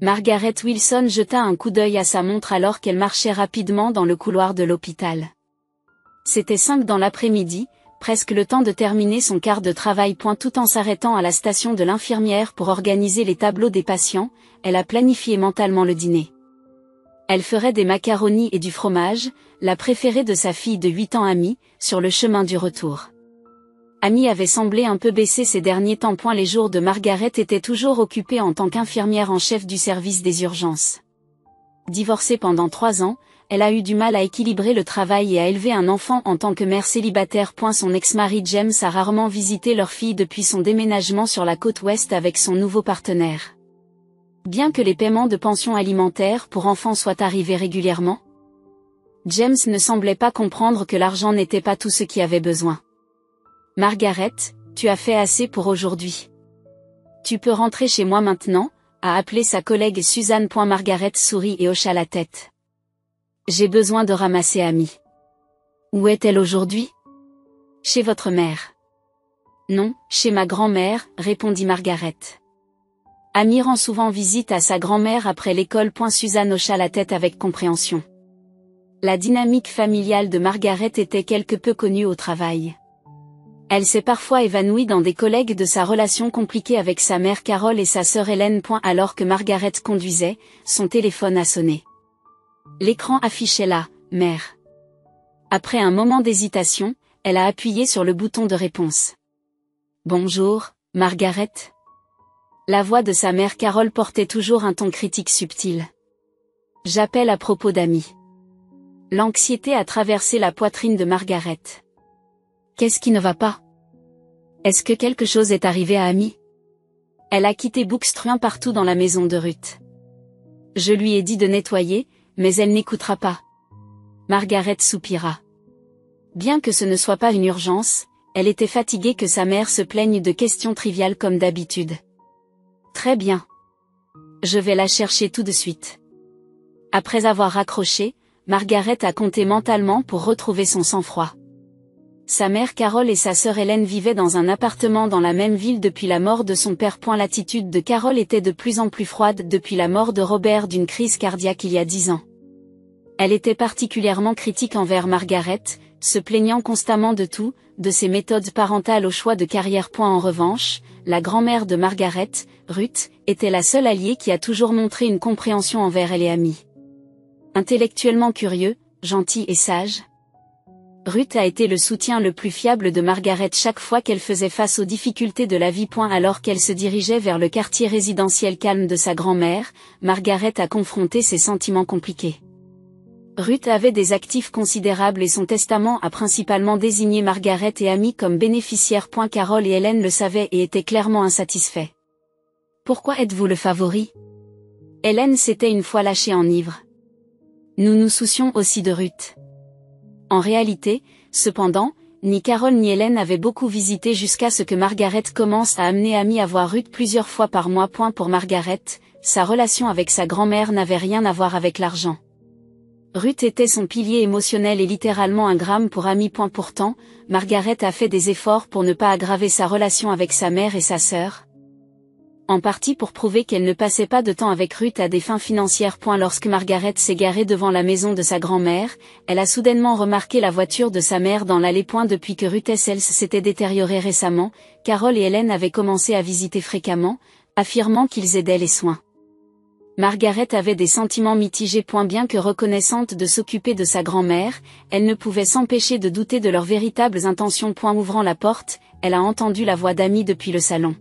Margaret Wilson jeta un coup d'œil à sa montre alors qu'elle marchait rapidement dans le couloir de l'hôpital. C'était 5 dans l'après-midi, presque le temps de terminer son quart de travail. Tout en s'arrêtant à la station de l'infirmière pour organiser les tableaux des patients, elle a planifié mentalement le dîner. Elle ferait des macaronis et du fromage, la préférée de sa fille de 8 ans Amy, sur le chemin du retour. Amy avait semblé un peu baisser ces derniers temps. Les jours de Margaret étaient toujours occupés en tant qu'infirmière en chef du service des urgences. Divorcée pendant 3 ans, elle a eu du mal à équilibrer le travail et à élever un enfant en tant que mère célibataire. Son ex-mari James a rarement visité leur fille depuis son déménagement sur la côte ouest avec son nouveau partenaire. Bien que les paiements de pension alimentaire pour enfants soient arrivés régulièrement, James ne semblait pas comprendre que l'argent n'était pas tout ce qui avait besoin. « Margaret, tu as fait assez pour aujourd'hui. Tu peux rentrer chez moi maintenant », a appelé sa collègue Suzanne. Margaret sourit et hocha la tête. « J'ai besoin de ramasser Amy. »« Où est-elle aujourd'hui ? » ?»« Chez votre mère. »« Non, chez ma grand-mère, » répondit Margaret. Amy rend souvent visite à sa grand-mère après l'école. Suzanne hocha la tête avec compréhension. La dynamique familiale de Margaret était quelque peu connue au travail. Elle s'est parfois évanouie dans des collègues de sa relation compliquée avec sa mère Carol et sa sœur Hélène. Alors que Margaret conduisait, son téléphone a sonné. L'écran affichait la « mère ». Après un moment d'hésitation, elle a appuyé sur le bouton de réponse. « Bonjour, Margaret ?» La voix de sa mère Carol portait toujours un ton critique subtil. « J'appelle à propos d'Amy. » L'anxiété a traversé la poitrine de Margaret. Qu'est-ce qui ne va pas ? Est-ce que quelque chose est arrivé à Amy ? Elle a quitté Bookstruin partout dans la maison de Ruth. Je lui ai dit de nettoyer, mais elle n'écoutera pas. Margaret soupira. Bien que ce ne soit pas une urgence, elle était fatiguée que sa mère se plaigne de questions triviales comme d'habitude. Très bien. Je vais la chercher tout de suite. Après avoir raccroché, Margaret a compté mentalement pour retrouver son sang-froid. Sa mère Carol et sa sœur Hélène vivaient dans un appartement dans la même ville depuis la mort de son père. L'attitude de Carol était de plus en plus froide depuis la mort de Robert d'une crise cardiaque il y a 10 ans. Elle était particulièrement critique envers Margaret, se plaignant constamment de tout, de ses méthodes parentales au choix de carrière. En revanche, la grand-mère de Margaret, Ruth, était la seule alliée qui a toujours montré une compréhension envers elle et Amy. Intellectuellement curieux, gentil et sage, Ruth a été le soutien le plus fiable de Margaret chaque fois qu'elle faisait face aux difficultés de la vie. Alors qu'elle se dirigeait vers le quartier résidentiel calme de sa grand-mère, Margaret a confronté ses sentiments compliqués. Ruth avait des actifs considérables et son testament a principalement désigné Margaret et Amy comme bénéficiaires. Carol et Hélène le savaient et étaient clairement insatisfaits. Pourquoi êtes-vous le favori ? Hélène s'était une fois lâchée en ivre. Nous nous soucions aussi de Ruth. En réalité, cependant, ni Carol ni Hélène avaient beaucoup visité jusqu'à ce que Margaret commence à amener Amy à voir Ruth plusieurs fois par mois. Pour Margaret, sa relation avec sa grand-mère n'avait rien à voir avec l'argent. Ruth était son pilier émotionnel et littéralement un gramme pour Amy. Pourtant, Margaret a fait des efforts pour ne pas aggraver sa relation avec sa mère et sa sœur. En partie pour prouver qu'elle ne passait pas de temps avec Ruth à des fins financières. Lorsque Margaret s'est garée devant la maison de sa grand-mère, elle a soudainement remarqué la voiture de sa mère dans l'allée. Depuis que Ruth s'était détériorée récemment, Carol et Hélène avaient commencé à visiter fréquemment, affirmant qu'ils aidaient les soins. Margaret avait des sentiments mitigés. Bien que reconnaissante de s'occuper de sa grand-mère, elle ne pouvait s'empêcher de douter de leurs véritables intentions. Ouvrant la porte, elle a entendu la voix d'Amy depuis le salon.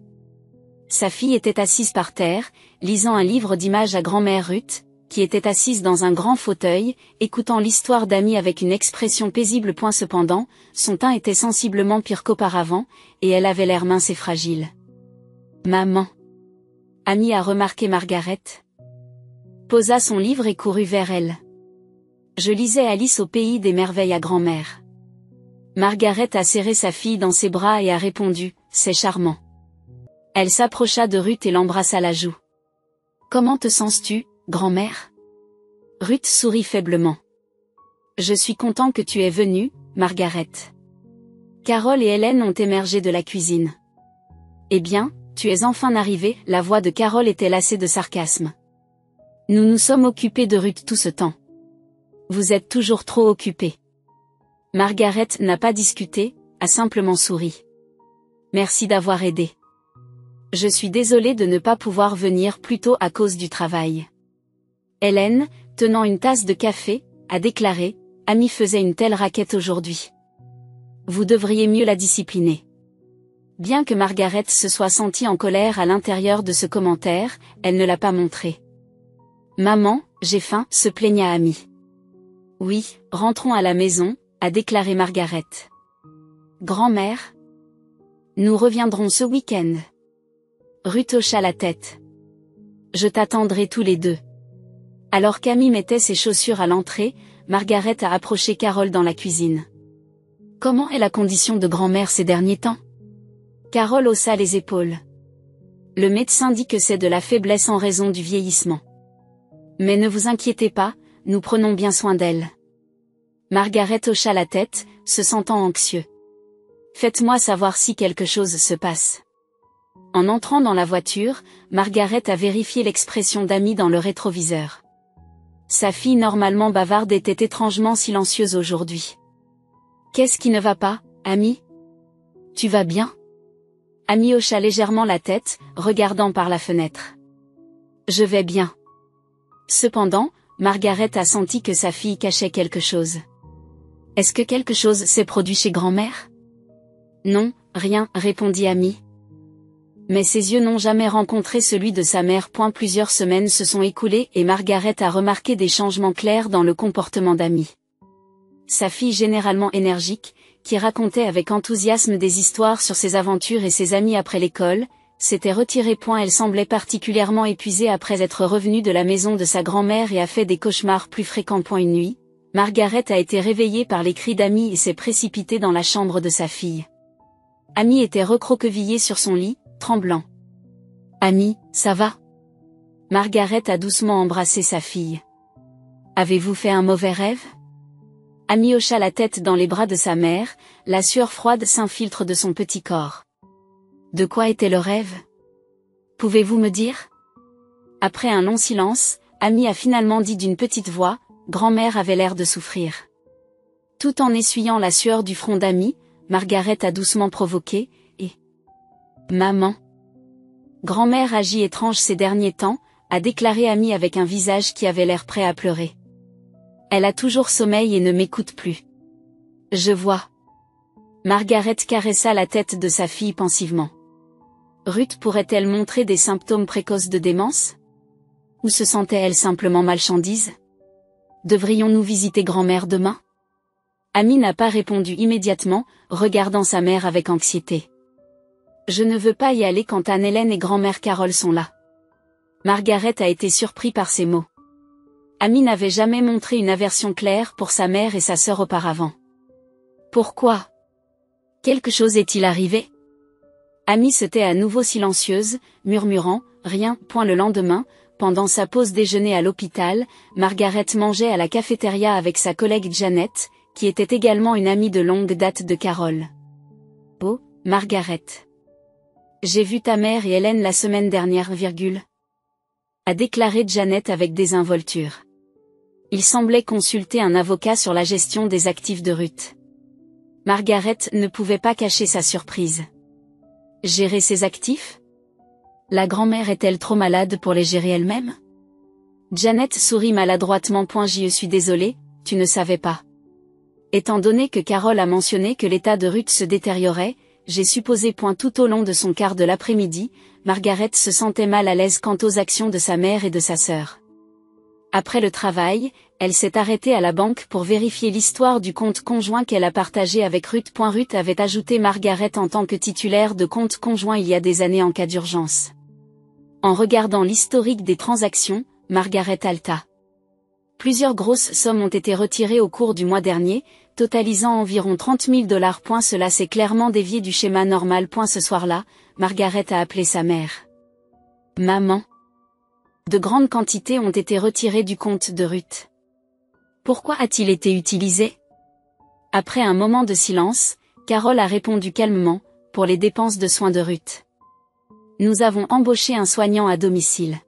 Sa fille était assise par terre, lisant un livre d'images à grand-mère Ruth, qui était assise dans un grand fauteuil, écoutant l'histoire d'Amy avec une expression paisible. Cependant, son teint était sensiblement pire qu'auparavant, et elle avait l'air mince et fragile. « Maman !» Amy a remarqué Margaret. Posa son livre et courut vers elle. « Je lisais Alice au pays des merveilles à grand-mère. » Margaret a serré sa fille dans ses bras et a répondu « C'est charmant. » Elle s'approcha de Ruth et l'embrassa la joue. « Comment te sens-tu, grand-mère ?» Ruth sourit faiblement. « Je suis content que tu es venue, Margaret. » Carol et Hélène ont émergé de la cuisine. « Eh bien, tu es enfin arrivée ?» La voix de Carol était lassée de sarcasme. Nous nous sommes occupés de Ruth tout ce temps. Vous êtes toujours trop occupé. Margaret n'a pas discuté, a simplement souri. Merci d'avoir aidé. Je suis désolée de ne pas pouvoir venir plus tôt à cause du travail. Hélène, tenant une tasse de café, a déclaré, Amy faisait une telle raquette aujourd'hui. Vous devriez mieux la discipliner. Bien que Margaret se soit sentie en colère à l'intérieur de ce commentaire, elle ne l'a pas montré. Maman, j'ai faim, se plaigna Amy. Oui, rentrons à la maison, a déclaré Margaret. Grand-mère? Nous reviendrons ce week-end. Ruth hocha la tête. Je t'attendrai tous les deux. Alors qu'Amy mettait ses chaussures à l'entrée, Margaret a approché Carol dans la cuisine. Comment est la condition de grand-mère ces derniers temps? Carol haussa les épaules. Le médecin dit que c'est de la faiblesse en raison du vieillissement. Mais ne vous inquiétez pas, nous prenons bien soin d'elle. Margaret hocha la tête, se sentant anxieux. Faites-moi savoir si quelque chose se passe. En entrant dans la voiture, Margaret a vérifié l'expression d'Amy dans le rétroviseur. Sa fille normalement bavarde était étrangement silencieuse aujourd'hui. Qu'est-ce qui ne va pas, Amy? Tu vas bien? Amy hocha légèrement la tête, regardant par la fenêtre. Je vais bien. Cependant, Margaret a senti que sa fille cachait quelque chose. Est-ce que quelque chose s'est produit chez grand-mère? Non, rien, répondit Amy. Mais ses yeux n'ont jamais rencontré celui de sa mère. Plusieurs semaines se sont écoulées et Margaret a remarqué des changements clairs dans le comportement d'Amy. Sa fille généralement énergique, qui racontait avec enthousiasme des histoires sur ses aventures et ses amis après l'école, s'était retirée. Elle semblait particulièrement épuisée après être revenue de la maison de sa grand-mère et a fait des cauchemars plus fréquents. Une nuit, Margaret a été réveillée par les cris d'Amy et s'est précipitée dans la chambre de sa fille. Amy était recroquevillée sur son lit, tremblant. Amy, ça va? Margaret a doucement embrassé sa fille. Avez-vous fait un mauvais rêve? Amy hocha la tête dans les bras de sa mère, la sueur froide s'infiltre de son petit corps. De quoi était le rêve? Pouvez-vous me dire? Après un long silence, Amy a finalement dit d'une petite voix, grand-mère avait l'air de souffrir. Tout en essuyant la sueur du front d'Amy, Margaret a doucement provoqué, et... Maman. Grand-mère agit étrange ces derniers temps, a déclaré Amy avec un visage qui avait l'air prêt à pleurer. Elle a toujours sommeil et ne m'écoute plus. Je vois. Margaret caressa la tête de sa fille pensivement. Ruth pourrait-elle montrer des symptômes précoces de démence? Ou se sentait-elle simplement malchandise? Devrions-nous visiter grand-mère demain? Amy n'a pas répondu immédiatement, regardant sa mère avec anxiété. Je ne veux pas y aller quand Anne-Hélène et grand-mère Carole sont là. Margaret a été surpris par ces mots. Amy n'avait jamais montré une aversion claire pour sa mère et sa sœur auparavant. Pourquoi? Quelque chose est-il arrivé? Amy se tait à nouveau silencieuse, murmurant, rien. Le lendemain, pendant sa pause déjeuner à l'hôpital, Margaret mangeait à la cafétéria avec sa collègue Janet, qui était également une amie de longue date de Carole. Oh, Margaret. J'ai vu ta mère et Hélène la semaine dernière, a déclaré Janet avec désinvolture. Il semblait consulter un avocat sur la gestion des actifs de Ruth. Margaret ne pouvait pas cacher sa surprise. Gérer ses actifs? La grand-mère est-elle trop malade pour les gérer elle-même? Janet sourit maladroitement. Je suis désolée, tu ne savais pas. Étant donné que Carole a mentionné que l'état de Ruth se détériorait, j'ai supposé. Tout au long de son quart de l'après-midi, Margaret se sentait mal à l'aise quant aux actions de sa mère et de sa sœur. Après le travail, elle s'est arrêtée à la banque pour vérifier l'histoire du compte conjoint qu'elle a partagé avec Ruth. Ruth avait ajouté Margaret en tant que titulaire de compte conjoint il y a des années en cas d'urgence. En regardant l'historique des transactions, Margaret halta. Plusieurs grosses sommes ont été retirées au cours du mois dernier, totalisant environ $30 000. Cela s'est clairement dévié du schéma normal. Ce soir-là, Margaret a appelé sa mère. Maman. De grandes quantités ont été retirées du compte de Ruth. Pourquoi a-t-il été utilisé? Après un moment de silence, Carole a répondu calmement, pour les dépenses de soins de Ruth. Nous avons embauché un soignant à domicile.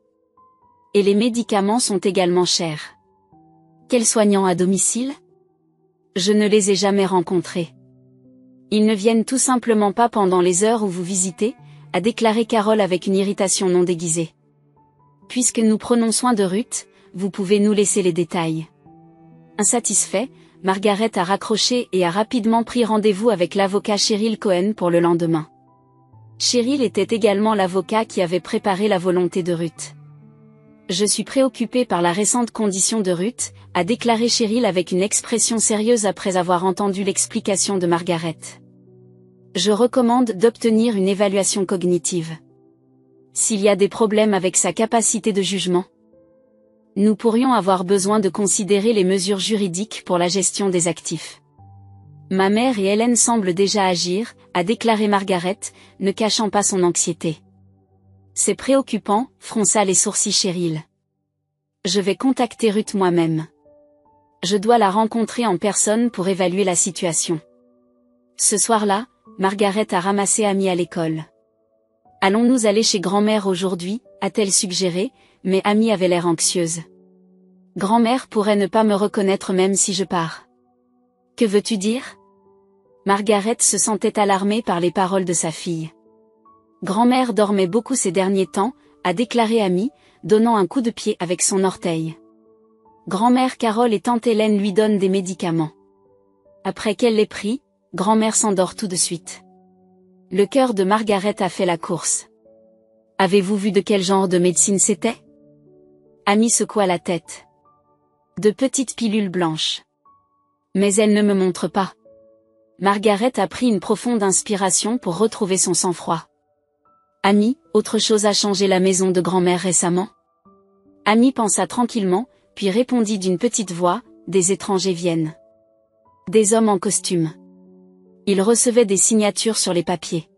Et les médicaments sont également chers. Quels soignants à domicile? Je ne les ai jamais rencontrés. Ils ne viennent tout simplement pas pendant les heures où vous visitez, a déclaré Carole avec une irritation non déguisée. Puisque nous prenons soin de Ruth, vous pouvez nous laisser les détails. Insatisfait, Margaret a raccroché et a rapidement pris rendez-vous avec l'avocat Cheryl Cohen pour le lendemain. Cheryl était également l'avocat qui avait préparé la volonté de Ruth. Je suis préoccupée par la récente condition de Ruth, a déclaré Cheryl avec une expression sérieuse après avoir entendu l'explication de Margaret. Je recommande d'obtenir une évaluation cognitive. S'il y a des problèmes avec sa capacité de jugement, nous pourrions avoir besoin de considérer les mesures juridiques pour la gestion des actifs. Ma mère et Hélène semblent déjà agir, a déclaré Margaret, ne cachant pas son anxiété. C'est préoccupant, fronça les sourcils Cheryl. Je vais contacter Ruth moi-même. Je dois la rencontrer en personne pour évaluer la situation. Ce soir-là, Margaret a ramassé Amy à l'école. Allons-nous aller chez grand-mère aujourd'hui, a-t-elle suggéré, mais Amy avait l'air anxieuse. Grand-mère pourrait ne pas me reconnaître même si je pars. Que veux-tu dire? Margaret se sentait alarmée par les paroles de sa fille. Grand-mère dormait beaucoup ces derniers temps, a déclaré Amy, donnant un coup de pied avec son orteil. Grand-mère Carole et tante Hélène lui donnent des médicaments. Après qu'elle les prit, grand-mère s'endort tout de suite. Le cœur de Margaret a fait la course. Avez-vous vu de quel genre de médecine c'était? Amy secoua la tête. De petites pilules blanches. Mais elle ne me montre pas. Margaret a pris une profonde inspiration pour retrouver son sang-froid. Amy, autre chose a changé la maison de grand-mère récemment? Amy pensa tranquillement, puis répondit d'une petite voix, des étrangers viennent. Des hommes en costume. Ils recevaient des signatures sur les papiers.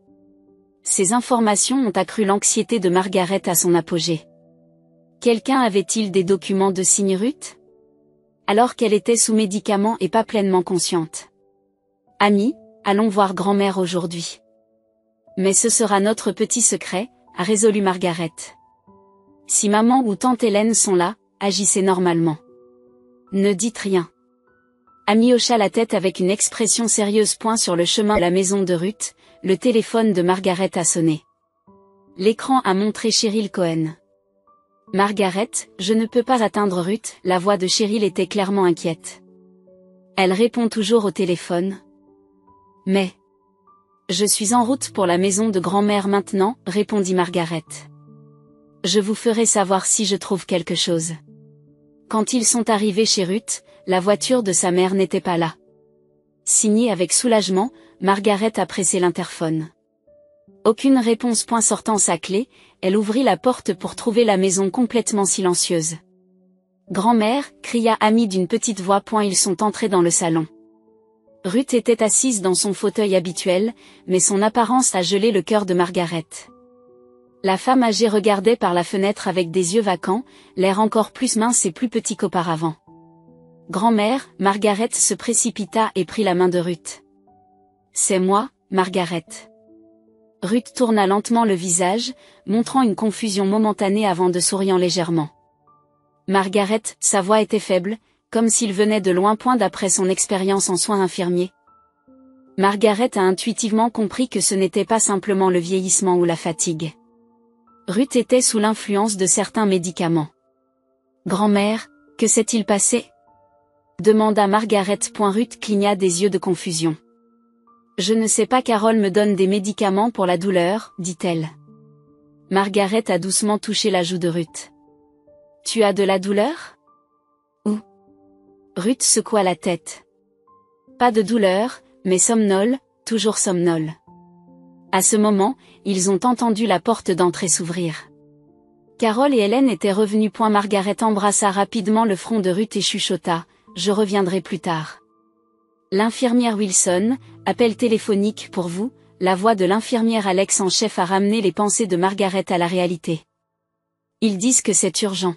Ces informations ont accru l'anxiété de Margaret à son apogée. Quelqu'un avait-il des documents de signe Ruth? Alors qu'elle était sous médicaments et pas pleinement consciente. Amy, allons voir grand-mère aujourd'hui. Mais ce sera notre petit secret, a résolu Margaret. Si maman ou tante Hélène sont là, agissez normalement. Ne dites rien. Amy hocha la tête avec une expression sérieuse. Sur le chemin de la maison de Ruth, le téléphone de Margaret a sonné. L'écran a montré Cheryl Cohen. Margaret, je ne peux pas atteindre Ruth, la voix de Cheryl était clairement inquiète. Elle répond toujours au téléphone. Mais... Je suis en route pour la maison de grand-mère maintenant, répondit Margaret. Je vous ferai savoir si je trouve quelque chose. Quand ils sont arrivés chez Ruth, la voiture de sa mère n'était pas là. Signée avec soulagement, Margaret a pressé l'interphone. Aucune réponse. Sortant sa clé, elle ouvrit la porte pour trouver la maison complètement silencieuse. Grand-mère, cria Amy d'une petite voix. Ils sont entrés dans le salon. Ruth était assise dans son fauteuil habituel, mais son apparence a gelé le cœur de Margaret. La femme âgée regardait par la fenêtre avec des yeux vacants, l'air encore plus mince et plus petit qu'auparavant. Grand-mère, Margaret se précipita et prit la main de Ruth. C'est moi, Margaret. Ruth tourna lentement le visage, montrant une confusion momentanée avant de souriant légèrement. Margaret, sa voix était faible, comme s'il venait de loin. D'après son expérience en soins infirmiers. Margaret a intuitivement compris que ce n'était pas simplement le vieillissement ou la fatigue. Ruth était sous l'influence de certains médicaments. Grand-mère, que s'est-il passé? Demanda Margaret. Ruth cligna des yeux de confusion. Je ne sais pas, Carole me donne des médicaments pour la douleur, dit-elle. Margaret a doucement touché la joue de Ruth. Tu as de la douleur? Où? Ruth secoua la tête. Pas de douleur, mais somnole, toujours somnole. À ce moment, ils ont entendu la porte d'entrée s'ouvrir. Carole et Hélène étaient revenues. Margaret embrassa rapidement le front de Ruth et chuchota, je reviendrai plus tard. L'infirmière Wilson, appel téléphonique pour vous, la voix de l'infirmière Alex en chef a ramené les pensées de Margaret à la réalité. Ils disent que c'est urgent.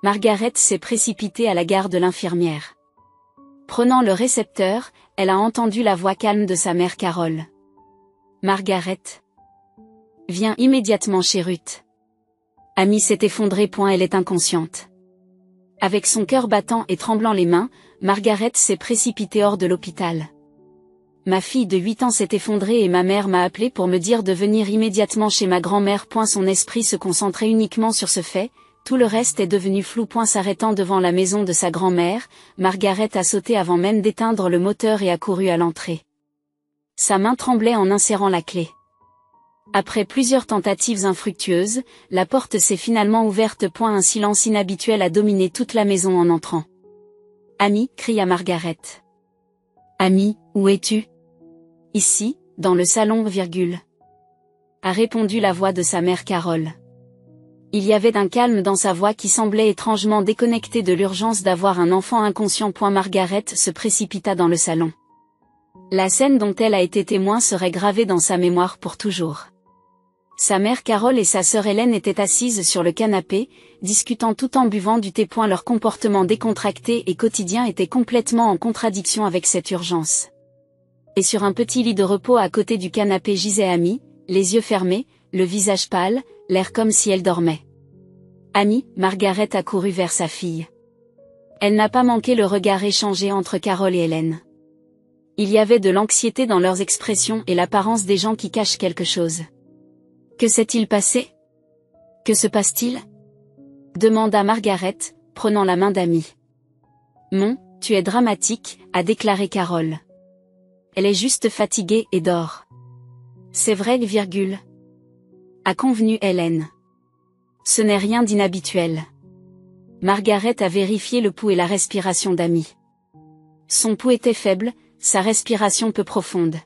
Margaret s'est précipitée à la gare de l'infirmière. Prenant le récepteur, elle a entendu la voix calme de sa mère Carole. Margaret. Viens immédiatement chez Ruth. Amy s'est effondrée. Elle est inconsciente. Avec son cœur battant et tremblant les mains, Margaret s'est précipitée hors de l'hôpital. Ma fille de 8 ans s'est effondrée et ma mère m'a appelé pour me dire de venir immédiatement chez ma grand-mère. Son esprit se concentrait uniquement sur ce fait, tout le reste est devenu flou. S'arrêtant devant la maison de sa grand-mère, Margaret a sauté avant même d'éteindre le moteur et a couru à l'entrée. Sa main tremblait en insérant la clé. Après plusieurs tentatives infructueuses, la porte s'est finalement ouverte. Un silence inhabituel a dominé toute la maison en entrant. « Amy » cria Margaret. « Amy, où es-tu » ? « Ici, dans le salon, a répondu la voix de sa mère Carole. Il y avait un calme dans sa voix qui semblait étrangement déconnecté de l'urgence d'avoir un enfant inconscient. Margaret se précipita dans le salon. La scène dont elle a été témoin serait gravée dans sa mémoire pour toujours. Sa mère Carole et sa sœur Hélène étaient assises sur le canapé, discutant tout en buvant du thé. Leur comportement décontracté et quotidien était complètement en contradiction avec cette urgence. Et sur un petit lit de repos à côté du canapé gisait Amy, les yeux fermés, le visage pâle, l'air comme si elle dormait. Amy, Margaret a couru vers sa fille. Elle n'a pas manqué le regard échangé entre Carole et Hélène. Il y avait de l'anxiété dans leurs expressions et l'apparence des gens qui cachent quelque chose. « Que s'est-il passé ? Que se passe-t-il » demanda Margaret, prenant la main d'Amy. « Mon, tu es dramatique » a déclaré Carole. « Elle est juste fatiguée et dort. »« C'est vrai, a convenu Hélène. « Ce n'est rien d'inhabituel. » Margaret a vérifié le pouls et la respiration d'Amy. Son pouls était faible, sa respiration peu profonde.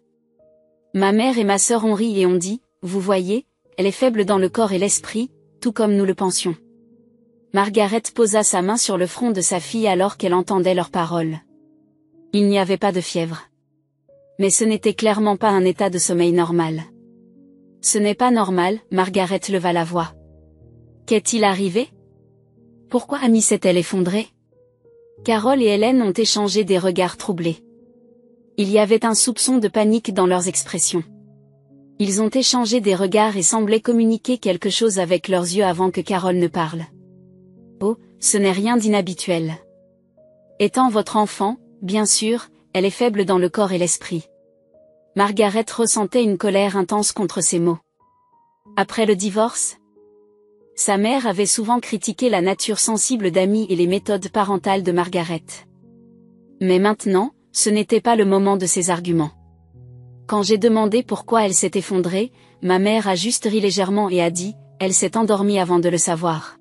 Ma mère et ma sœur ont ri et ont dit, « Vous voyez, elle est faible dans le corps et l'esprit, tout comme nous le pensions. » Margaret posa sa main sur le front de sa fille alors qu'elle entendait leurs paroles. Il n'y avait pas de fièvre. Mais ce n'était clairement pas un état de sommeil normal. « Ce n'est pas normal », Margaret leva la voix. « Qu'est-il arrivé ? Pourquoi Amy s'est-elle effondrée ?» Carole et Hélène ont échangé des regards troublés. Il y avait un soupçon de panique dans leurs expressions. Ils ont échangé des regards et semblaient communiquer quelque chose avec leurs yeux avant que Carole ne parle. « Oh, ce n'est rien d'inhabituel. Étant votre enfant, bien sûr, elle est faible dans le corps et l'esprit. » Margaret ressentait une colère intense contre ces mots. Après le divorce, sa mère avait souvent critiqué la nature sensible d'Amy et les méthodes parentales de Margaret. Mais maintenant, ce n'était pas le moment de ces arguments. Quand j'ai demandé pourquoi elle s'est effondrée, ma mère a juste ri légèrement et a dit, « Elle s'est endormie avant de le savoir. »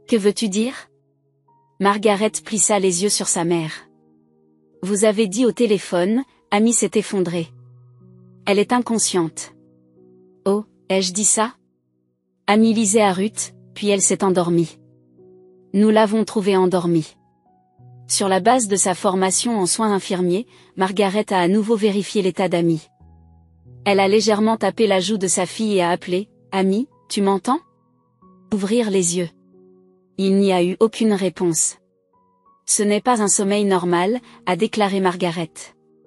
Que veux-tu dire ? Margaret plissa les yeux sur sa mère. Vous avez dit au téléphone, Amy s'est effondrée. Elle est inconsciente. Oh, ai-je dit ça ? Amy lisait à Ruth, puis elle s'est endormie. Nous l'avons trouvée endormie. Sur la base de sa formation en soins infirmiers, Margaret a à nouveau vérifié l'état d'Amy. Elle a légèrement tapé la joue de sa fille et a appelé, « Amy, tu m'entends ?» Ouvrir les yeux. Il n'y a eu aucune réponse. « Ce n'est pas un sommeil normal », a déclaré Margaret.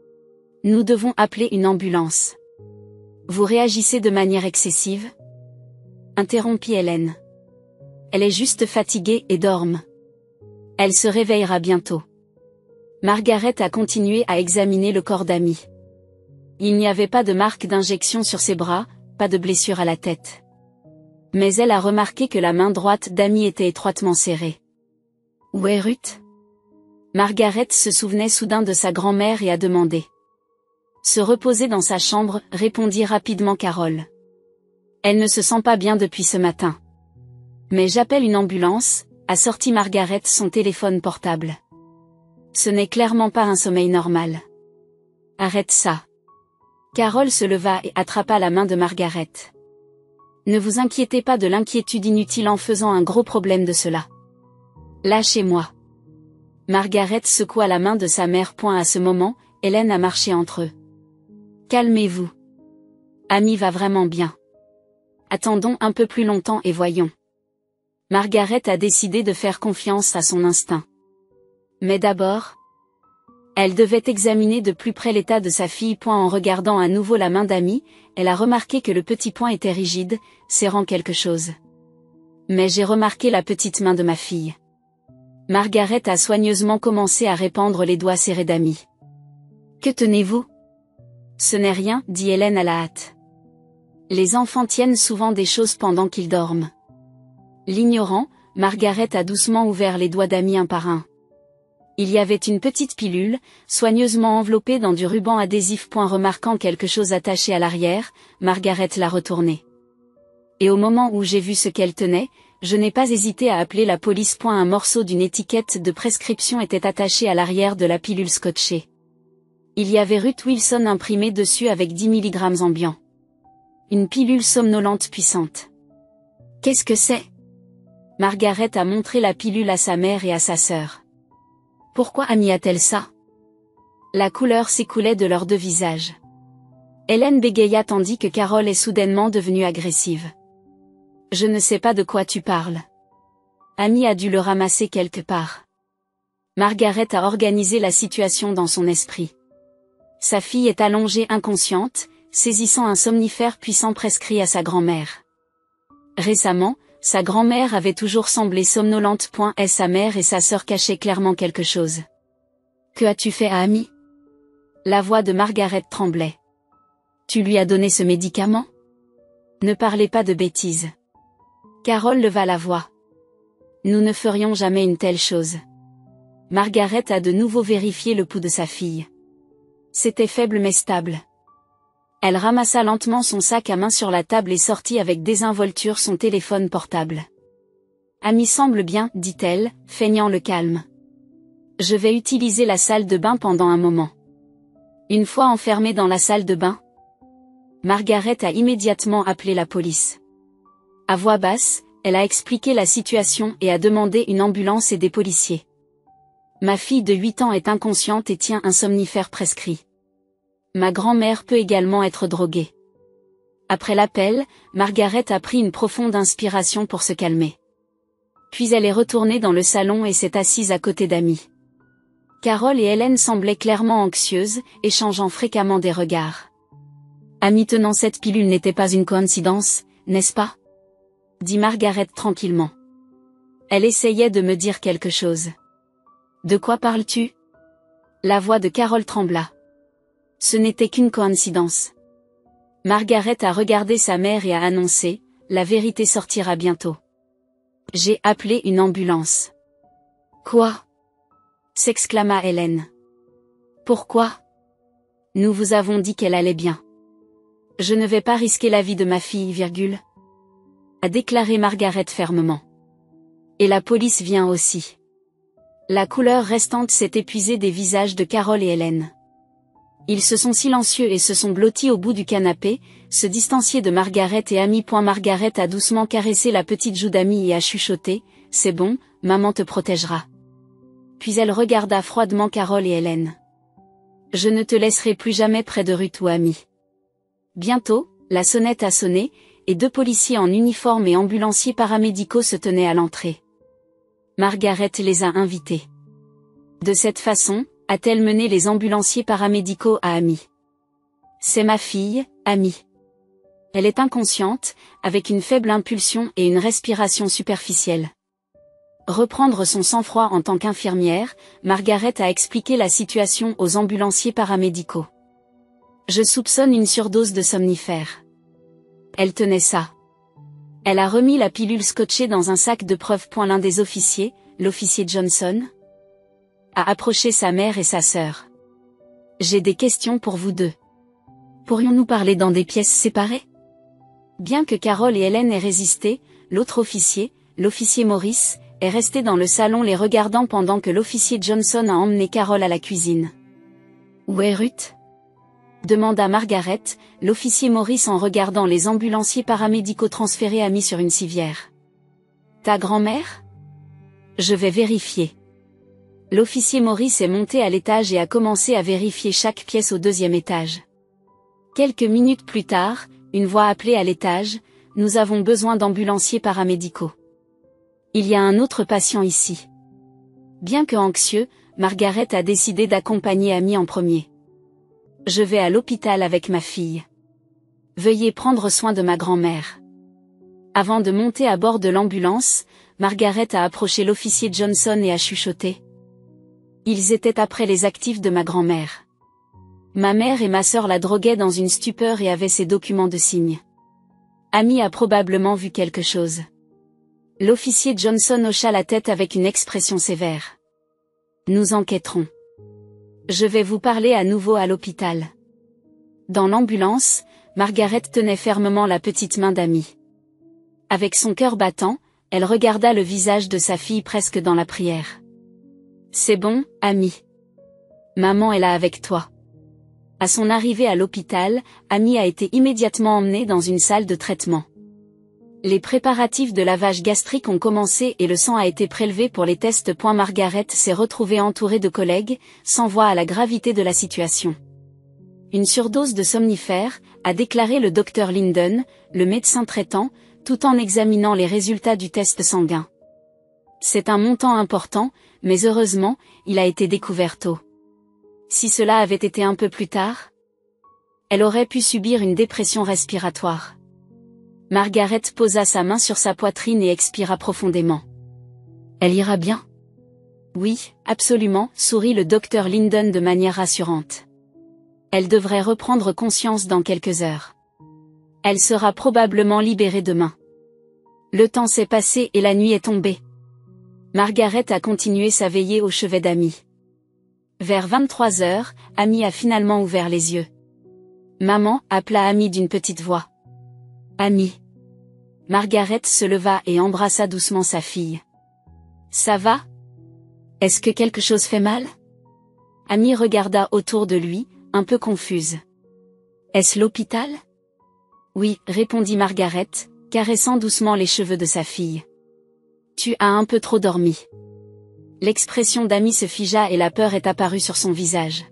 « Nous devons appeler une ambulance. »« Vous réagissez de manière excessive ?» interrompit Hélène. « Elle est juste fatiguée et dorme. Elle se réveillera bientôt. » Margaret a continué à examiner le corps d'Amy. Il n'y avait pas de marque d'injection sur ses bras, pas de blessure à la tête. Mais elle a remarqué que la main droite d'Amy était étroitement serrée. « Où est Ruth ?» Margaret se souvenait soudain de sa grand-mère et a demandé. « Se reposer dans sa chambre », répondit rapidement Carole. « Elle ne se sent pas bien depuis ce matin. »« Mais j'appelle une ambulance », a sorti Margaret son téléphone portable. « Ce n'est clairement pas un sommeil normal. »« Arrête ça. » Carole se leva et attrapa la main de Margaret. « Ne vous inquiétez pas de l'inquiétude inutile en faisant un gros problème de cela. Lâchez-moi. » Margaret secoua la main de sa mère. À ce moment, Hélène a marché entre eux. « Calmez-vous. Amy va vraiment bien. Attendons un peu plus longtemps et voyons. » Margaret a décidé de faire confiance à son instinct. Mais d'abord, elle devait examiner de plus près l'état de sa fille. En regardant à nouveau la main d'Amy, elle a remarqué que le petit poing était rigide, serrant quelque chose. Mais j'ai remarqué la petite main de ma fille. Margaret a soigneusement commencé à répandre les doigts serrés d'Amy. Que tenez-vous? Ce n'est rien, dit Hélène à la hâte. Les enfants tiennent souvent des choses pendant qu'ils dorment. L'ignorant, Margaret a doucement ouvert les doigts d'Amy un par un. Il y avait une petite pilule, soigneusement enveloppée dans du ruban adhésif. Remarquant quelque chose attaché à l'arrière, Margaret l'a retournée. Et au moment où j'ai vu ce qu'elle tenait, je n'ai pas hésité à appeler la police. Un morceau d'une étiquette de prescription était attaché à l'arrière de la pilule scotchée. Il y avait Ruth Wilson imprimé dessus avec 10 mg ambiant. Une pilule somnolente puissante. Qu'est-ce que c'est? Margaret a montré la pilule à sa mère et à sa sœur. Pourquoi Amy a-t-elle ça? La couleur s'écoulait de leurs deux visages. Hélène bégaya tandis que Carol est soudainement devenue agressive. Je ne sais pas de quoi tu parles. Amy a dû le ramasser quelque part. Margaret a organisé la situation dans son esprit. Sa fille est allongée inconsciente, saisissant un somnifère puissant prescrit à sa grand-mère. Récemment, sa grand-mère avait toujours semblé somnolente. Sa mère et sa sœur cachaient clairement quelque chose. Que as-tu fait à Amy? La voix de Margaret tremblait. Tu lui as donné ce médicament? Ne parlez pas de bêtises. Carol leva la voix. Nous ne ferions jamais une telle chose. Margaret a de nouveau vérifié le pouls de sa fille. C'était faible mais stable. Elle ramassa lentement son sac à main sur la table et sortit avec désinvolture son téléphone portable. Amy semble bien, dit-elle, feignant le calme. Je vais utiliser la salle de bain pendant un moment. Une fois enfermée dans la salle de bain, Margaret a immédiatement appelé la police. À voix basse, elle a expliqué la situation et a demandé une ambulance et des policiers. Ma fille de 8 ans est inconsciente et tient un somnifère prescrit. Ma grand-mère peut également être droguée. Après l'appel, Margaret a pris une profonde inspiration pour se calmer. Puis elle est retournée dans le salon et s'est assise à côté d'Amy. Carol et Hélène semblaient clairement anxieuses, échangeant fréquemment des regards. Amy tenant cette pilule n'était pas une coïncidence, n'est-ce pas? Dit Margaret tranquillement. Elle essayait de me dire quelque chose. De quoi parles-tu? La voix de Carol trembla. Ce n'était qu'une coïncidence. Margaret a regardé sa mère et a annoncé, la vérité sortira bientôt. J'ai appelé une ambulance. Quoi? S'exclama Hélène. Pourquoi? Nous vous avons dit qu'elle allait bien. Je ne vais pas risquer la vie de ma fille, a déclaré Margaret fermement. Et la police vient aussi. La couleur restante s'est épuisée des visages de Carol et Hélène. Ils se sont silencieux et se sont blottis au bout du canapé, se distancier de Margaret et Amy. Margaret a doucement caressé la petite joue d'Amy et a chuchoté, « C'est bon, maman te protégera. » Puis elle regarda froidement Carol et Hélène. « Je ne te laisserai plus jamais près de Ruth ou Amy. » Bientôt, la sonnette a sonné, et 2 policiers en uniforme et ambulanciers paramédicaux se tenaient à l'entrée. Margaret les a invités. De cette façon, a-t-elle mené les ambulanciers paramédicaux à Amy. C'est ma fille, Amy. Elle est inconsciente, avec une faible impulsion et une respiration superficielle. Reprendre son sang-froid en tant qu'infirmière, Margaret a expliqué la situation aux ambulanciers paramédicaux. Je soupçonne une surdose de somnifères. Elle tenait ça. Elle a remis la pilule scotchée dans un sac de preuves. L'un des officiers, l'officier Johnson, a approché sa mère et sa sœur. J'ai des questions pour vous deux. Pourrions-nous parler dans des pièces séparées? Bien que Carol et Hélène aient résisté, l'autre officier, l'officier Morris, est resté dans le salon les regardant pendant que l'officier Johnson a emmené Carol à la cuisine. Où est Ruth? Demanda Margaret, l'officier Morris en regardant les ambulanciers paramédicaux transférés Amy sur une civière. Ta grand-mère? Je vais vérifier. L'officier Morris est monté à l'étage et a commencé à vérifier chaque pièce au 2e étage. Quelques minutes plus tard, une voix appelait à l'étage, « Nous avons besoin d'ambulanciers paramédicaux. Il y a un autre patient ici. » Bien que anxieux, Margaret a décidé d'accompagner Amy en premier. « Je vais à l'hôpital avec ma fille. Veuillez prendre soin de ma grand-mère. » Avant de monter à bord de l'ambulance, Margaret a approché l'officier Johnson et a chuchoté. Ils étaient après les actifs de ma grand-mère. Ma mère et ma sœur la droguaient dans une stupeur et avaient ses documents de signe. Amy a probablement vu quelque chose. L'officier Johnson hocha la tête avec une expression sévère. Nous enquêterons. Je vais vous parler à nouveau à l'hôpital. Dans l'ambulance, Margaret tenait fermement la petite main d'Amy. Avec son cœur battant, elle regarda le visage de sa fille presque dans la prière. C'est bon, Amy. Maman est là avec toi. À son arrivée à l'hôpital, Amy a été immédiatement emmenée dans une salle de traitement. Les préparatifs de lavage gastrique ont commencé et le sang a été prélevé pour les tests. Margaret s'est retrouvée entourée de collègues, sans voix à la gravité de la situation. Une surdose de somnifères, a déclaré le docteur Linden, le médecin traitant, tout en examinant les résultats du test sanguin. C'est un montant important, mais heureusement, il a été découvert tôt. Si cela avait été un peu plus tard, elle aurait pu subir une dépression respiratoire. Margaret posa sa main sur sa poitrine et expira profondément. Elle ira bien? Oui, absolument, sourit le docteur Linden de manière rassurante. Elle devrait reprendre conscience dans quelques heures. Elle sera probablement libérée demain. Le temps s'est passé et la nuit est tombée. Margaret a continué sa veillée au chevet d'Amy. Vers 23 heures, Amy a finalement ouvert les yeux. Maman, appela Amy d'une petite voix. Amy. Margaret se leva et embrassa doucement sa fille. Ça va? Est-ce que quelque chose fait mal? Amy regarda autour de lui, un peu confuse. Est-ce l'hôpital? Oui, répondit Margaret, caressant doucement les cheveux de sa fille. Tu as un peu trop dormi. L'expression d'Amy se figea et la peur est apparue sur son visage.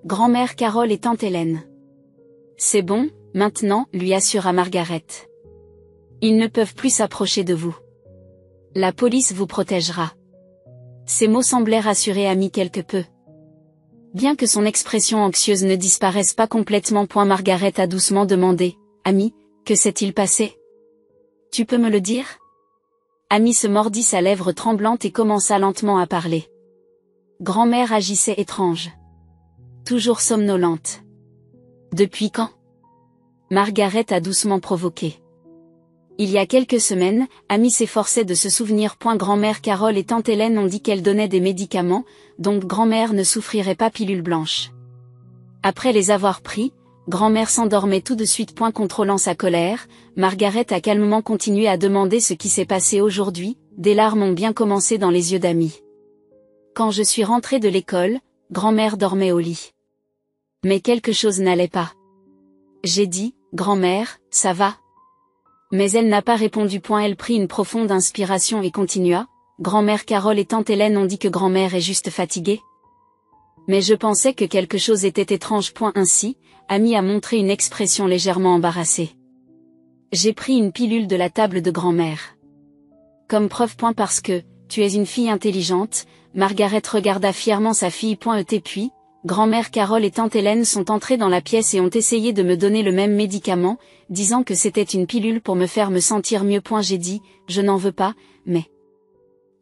Grand-mère Carole et tante Hélène. C'est bon, maintenant, lui assura Margaret. Ils ne peuvent plus s'approcher de vous. La police vous protégera. Ces mots semblaient rassurer Amy quelque peu. Bien que son expression anxieuse ne disparaisse pas complètement. Margaret a doucement demandé. Amy, que s'est-il passé? Tu peux me le dire? Amy se mordit sa lèvre tremblante et commença lentement à parler. Grand-mère agissait étrange. Toujours somnolente. Depuis quand? Margaret a doucement provoqué. Il y a quelques semaines, Amy s'efforçait de se souvenir. Grand-mère Carole et tante Hélène ont dit qu'elle donnait des médicaments, donc grand-mère ne souffrirait pas pilule blanche. Après les avoir pris, grand-mère s'endormait tout de suite. Contrôlant sa colère, Margaret a calmement continué à demander ce qui s'est passé aujourd'hui. Des larmes ont bien commencé dans les yeux d'Amy. Quand je suis rentrée de l'école, grand-mère dormait au lit. Mais quelque chose n'allait pas. J'ai dit, grand-mère, ça va? Mais elle n'a pas répondu. Elle prit une profonde inspiration et continua. Grand-mère Carole et tante Hélène ont dit que grand-mère est juste fatiguée. Mais je pensais que quelque chose était étrange. Ainsi, Amy a montré une expression légèrement embarrassée. J'ai pris une pilule de la table de grand-mère. Comme preuve. Parce que, tu es une fille intelligente, Margaret regarda fièrement sa fille. Puis, grand-mère Carole et tante Hélène sont entrées dans la pièce et ont essayé de me donner le même médicament, disant que c'était une pilule pour me faire me sentir mieux. J'ai dit, je n'en veux pas, mais...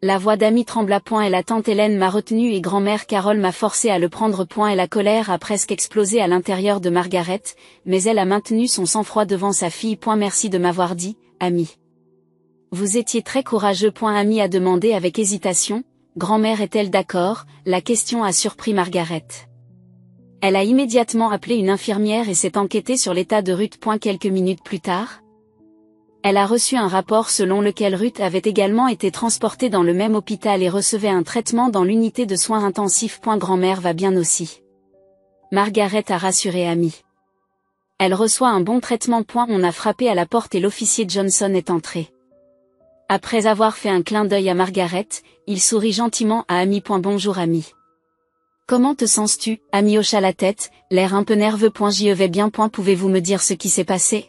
La voix d'Amy trembla. Et la tante Hélène m'a retenue et grand-mère Carole m'a forcé à le prendre. Et la colère a presque explosé à l'intérieur de Margaret, mais elle a maintenu son sang-froid devant sa fille. Merci de m'avoir dit, Amy. Vous étiez très courageux. Amy a demandé avec hésitation. Grand-mère est-elle d'accord? La question a surpris Margaret. Elle a immédiatement appelé une infirmière et s'est enquêtée sur l'état de Ruth. Quelques minutes plus tard, elle a reçu un rapport selon lequel Ruth avait également été transportée dans le même hôpital et recevait un traitement dans l'unité de soins intensifs. Grand-mère va bien aussi. Margaret a rassuré Amy. Elle reçoit un bon traitement. On a frappé à la porte et l'officier Johnson est entré. Après avoir fait un clin d'œil à Margaret, il sourit gentiment à Amy. Bonjour Amy. Comment te sens-tu? Amy hocha la tête, l'air un peu nerveux. J'y vais bien. Pouvez-vous me dire ce qui s'est passé?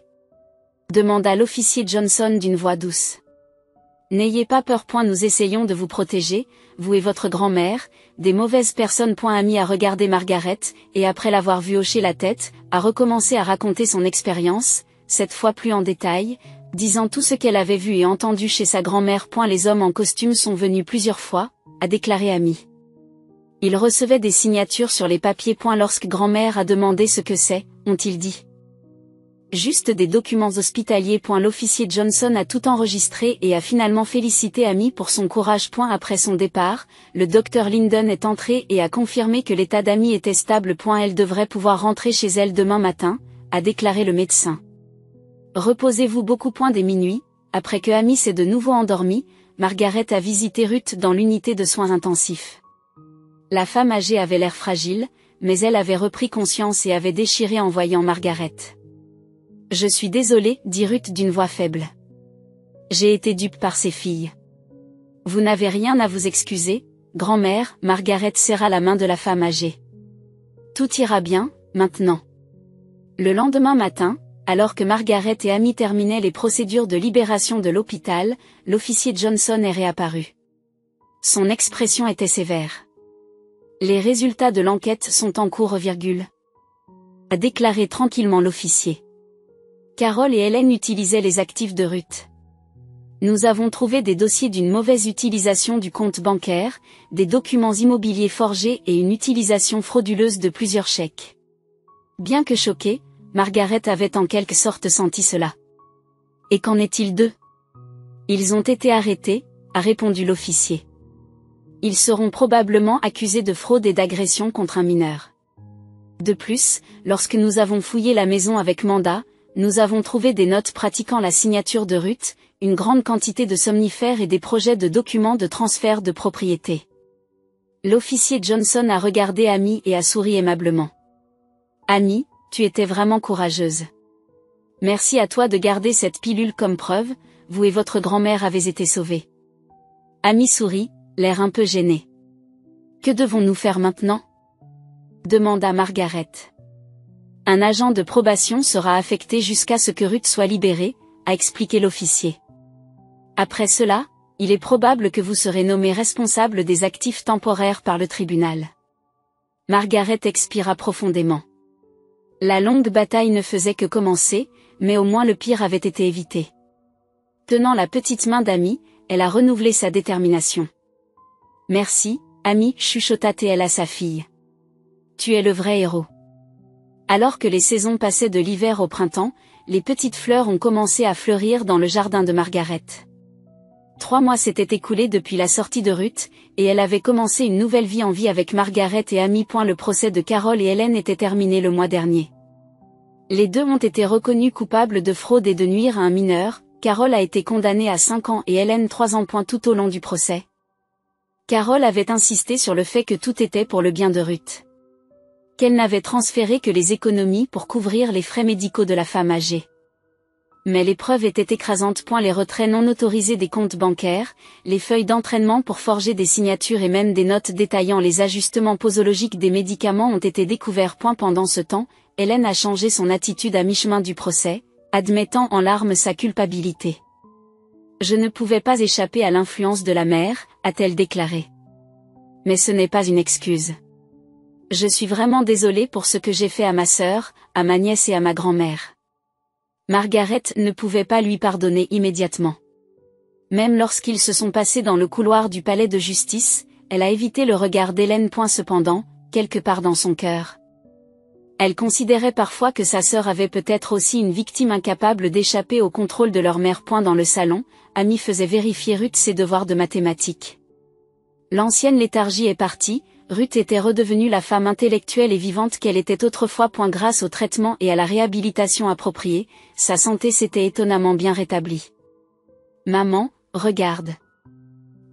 Demanda l'officier Johnson d'une voix douce. N'ayez pas peur. Nous essayons de vous protéger, vous et votre grand-mère, des mauvaises personnes. Amy a regardé Margaret, et après l'avoir vue hocher la tête, a recommencé à raconter son expérience, cette fois plus en détail. Disant tout ce qu'elle avait vu et entendu chez sa grand-mère. Les hommes en costume sont venus plusieurs fois, a déclaré Amy. Ils recevaient des signatures sur les papiers. Lorsque grand-mère a demandé ce que c'est, ont-ils dit juste des documents hospitaliers. L'officier Johnson a tout enregistré et a finalement félicité Amy pour son courage. Après son départ, le docteur Linden est entré et a confirmé que l'état d'Amy était stable. Elle devrait pouvoir rentrer chez elle demain matin, a déclaré le médecin. Reposez-vous beaucoup. Dès minuit, après que Amy s'est de nouveau endormie, Margaret a visité Ruth dans l'unité de soins intensifs. La femme âgée avait l'air fragile, mais elle avait repris conscience et avait déchiré en voyant Margaret. « Je suis désolée, dit Ruth d'une voix faible. J'ai été dupe par ces filles. Vous n'avez rien à vous excuser, grand-mère. » Margaret serra la main de la femme âgée. Tout ira bien, maintenant. Le lendemain matin, alors que Margaret et Amy terminaient les procédures de libération de l'hôpital, l'officier Johnson est réapparu. Son expression était sévère. Les résultats de l'enquête sont en cours, a déclaré tranquillement l'officier. Carol et Hélène utilisaient les actifs de Ruth. Nous avons trouvé des dossiers d'une mauvaise utilisation du compte bancaire, des documents immobiliers forgés et une utilisation frauduleuse de plusieurs chèques. Bien que choquée, Margaret avait en quelque sorte senti cela. Et qu'en est-il d'eux? Ils ont été arrêtés, a répondu l'officier. Ils seront probablement accusés de fraude et d'agression contre un mineur. De plus, lorsque nous avons fouillé la maison avec mandat, nous avons trouvé des notes pratiquant la signature de Ruth, une grande quantité de somnifères et des projets de documents de transfert de propriété. L'officier Johnson a regardé Amy et a souri aimablement. Amy, tu étais vraiment courageuse. Merci à toi de garder cette pilule comme preuve, vous et votre grand-mère avez été sauvés. Amy sourit, l'air un peu gêné. Que devons-nous faire maintenant? Demanda Margaret. Un agent de probation sera affecté jusqu'à ce que Ruth soit libérée, a expliqué l'officier. Après cela, il est probable que vous serez nommé responsable des actifs temporaires par le tribunal. Margaret expira profondément. La longue bataille ne faisait que commencer, mais au moins le pire avait été évité. Tenant la petite main d'Amy, elle a renouvelé sa détermination. Merci, Amy, chuchota-t-elle à sa fille. Tu es le vrai héros. Alors que les saisons passaient de l'hiver au printemps, les petites fleurs ont commencé à fleurir dans le jardin de Margaret. 3 mois s'étaient écoulés depuis la sortie de Ruth, et elle avait commencé une nouvelle vie en vie avec Margaret et Amy. Le procès de Carol et Hélène était terminé le mois dernier. Les deux ont été reconnus coupables de fraude et de nuire à un mineur. Carol a été condamnée à 5 ans et Hélène 3 ans. Tout au long du procès, Carol avait insisté sur le fait que tout était pour le bien de Ruth. Qu'elle n'avait transféré que les économies pour couvrir les frais médicaux de la femme âgée. Mais les preuves étaient écrasantes. Les retraits non autorisés des comptes bancaires, les feuilles d'entraînement pour forger des signatures et même des notes détaillant les ajustements posologiques des médicaments ont été découverts. Pendant ce temps, Hélène a changé son attitude à mi-chemin du procès, admettant en larmes sa culpabilité. Je ne pouvais pas échapper à l'influence de la mère, a-t-elle déclaré. Mais ce n'est pas une excuse. Je suis vraiment désolée pour ce que j'ai fait à ma sœur, à ma nièce et à ma grand-mère. Margaret ne pouvait pas lui pardonner immédiatement. Même lorsqu'ils se sont passés dans le couloir du palais de justice, elle a évité le regard d'Hélène. Cependant, quelque part dans son cœur, elle considérait parfois que sa sœur avait peut-être aussi une victime incapable d'échapper au contrôle de leur mère. Dans le salon, Amy faisait vérifier Ruth ses devoirs de mathématiques. L'ancienne léthargie est partie. Ruth était redevenue la femme intellectuelle et vivante qu'elle était autrefois. Grâce au traitement et à la réhabilitation appropriée, sa santé s'était étonnamment bien rétablie. Maman, regarde.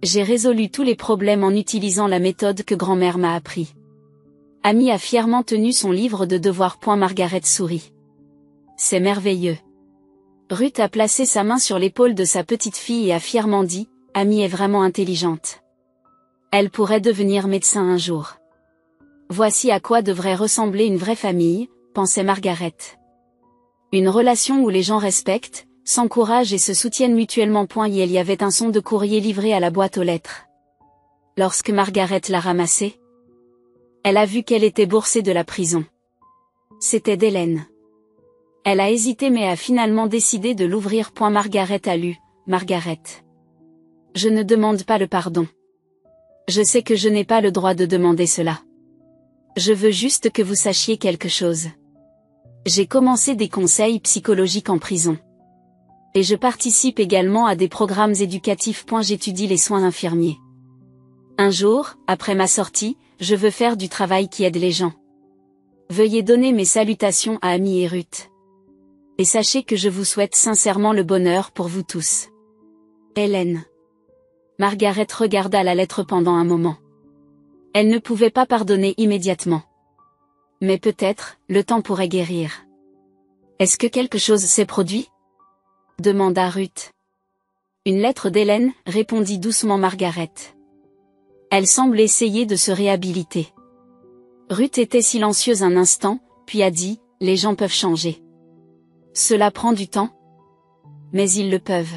J'ai résolu tous les problèmes en utilisant la méthode que grand-mère m'a appris. Amy a fièrement tenu son livre de devoirs. Margaret sourit. C'est merveilleux. Ruth a placé sa main sur l'épaule de sa petite fille et a fièrement dit, Amy est vraiment intelligente. Elle pourrait devenir médecin un jour. Voici à quoi devrait ressembler une vraie famille, pensait Margaret. Une relation où les gens respectent, s'encouragent et se soutiennent mutuellement. Il y avait un son de courrier livré à la boîte aux lettres. Lorsque Margaret l'a ramassé, elle a vu qu'elle était boursée de la prison. C'était d'Hélène. Elle a hésité mais a finalement décidé de l'ouvrir. Margaret a lu, Margaret. Je ne demande pas le pardon. Je sais que je n'ai pas le droit de demander cela. Je veux juste que vous sachiez quelque chose. J'ai commencé des conseils psychologiques en prison. Et je participe également à des programmes éducatifs. J'étudie les soins infirmiers. Un jour, après ma sortie, je veux faire du travail qui aide les gens. Veuillez donner mes salutations à Amy et Ruth. Et sachez que je vous souhaite sincèrement le bonheur pour vous tous. Hélène. Margaret regarda la lettre pendant un moment. Elle ne pouvait pas pardonner immédiatement. Mais peut-être, le temps pourrait guérir. Est-ce que quelque chose s'est produit? Demanda Ruth. Une lettre d'Hélène, répondit doucement Margaret. Elle semble essayer de se réhabiliter. Ruth était silencieuse un instant, puis a dit, les gens peuvent changer. Cela prend du temps? Mais ils le peuvent.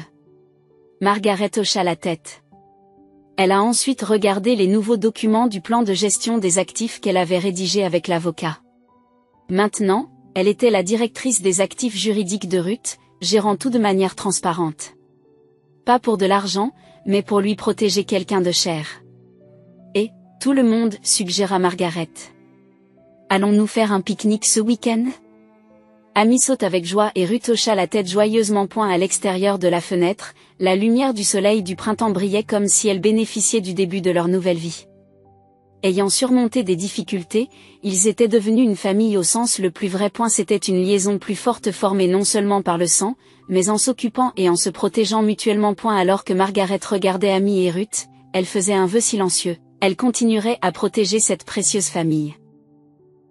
Margaret hocha la tête. Elle a ensuite regardé les nouveaux documents du plan de gestion des actifs qu'elle avait rédigé avec l'avocat. Maintenant, elle était la directrice des actifs juridiques de Ruth, gérant tout de manière transparente. Pas pour de l'argent, mais pour lui protéger quelqu'un de cher. Et, tout le monde, suggéra Margaret. Allons-nous faire un pique-nique ce week-end? Amy saute avec joie et Ruth hocha la tête joyeusement. À l'extérieur de la fenêtre, la lumière du soleil du printemps brillait comme si elle bénéficiait du début de leur nouvelle vie. Ayant surmonté des difficultés, ils étaient devenus une famille au sens le plus vrai. C'était une liaison plus forte formée non seulement par le sang, mais en s'occupant et en se protégeant mutuellement. Alors que Margaret regardait Amy et Ruth, elle faisait un vœu silencieux, elle continuerait à protéger cette précieuse famille.